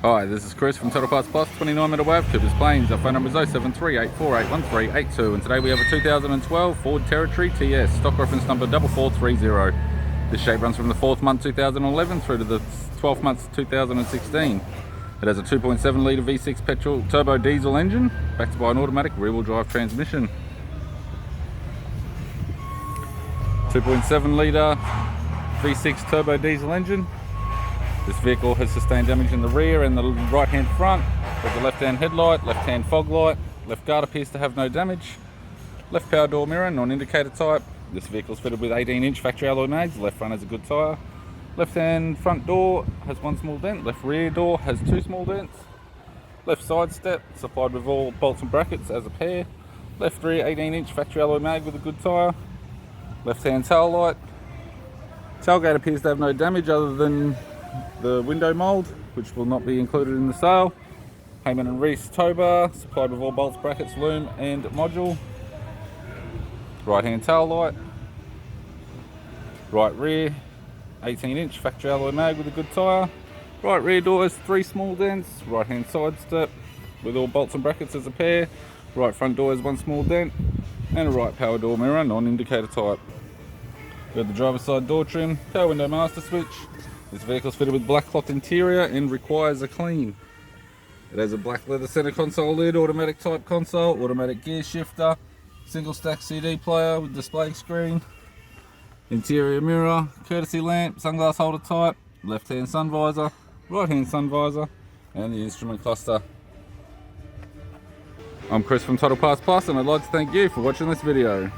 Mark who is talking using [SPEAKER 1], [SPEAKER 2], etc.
[SPEAKER 1] Hi, this is Chris from Total Parts Plus, 29 Meadow Ave, Coopers Plains. Our phone number is 073-848-1382, and today we have a 2012 Ford Territory TS, stock reference number 4430. This shape runs from the 4th month 2011 through to the 12th month 2016. It has a 2.7 litre V6 petrol turbo diesel engine, backed by an automatic rear-wheel drive transmission. 2.7 litre V6 turbo diesel engine. This vehicle has sustained damage in the rear and the right hand front, with the left hand headlight, left hand fog light. Left guard appears to have no damage. Left power door mirror, non-indicator type. This vehicle is fitted with 18-inch factory alloy mags. Left front has a good tyre. Left hand front door has one small dent. Left rear door has two small dents. Left side step supplied with all bolts and brackets as a pair. Left rear 18-inch factory alloy mag with a good tyre. Left hand tail light. Tailgate appears to have no damage other than the window mould, which will not be included in the sale. Heyman and Reese tow bar, supplied with all bolts, brackets, loom and module. Right hand tail light. Right rear 18-inch factory alloy mag with a good tyre. Right rear door has three small dents. Right hand side step with all bolts and brackets as a pair. Right front door has one small dent. And a right power door mirror, non-indicator type. We have the driver's side door trim, power window master switch. This vehicle is fitted with black cloth interior and requires a clean. It has a black leather center console lid, automatic type console, automatic gear shifter, single stack CD player with display screen, interior mirror, courtesy lamp, sunglass holder type, left hand sun visor, right hand sun visor, and the instrument cluster. I'm Chris from Total Parts Plus, and I'd like to thank you for watching this video.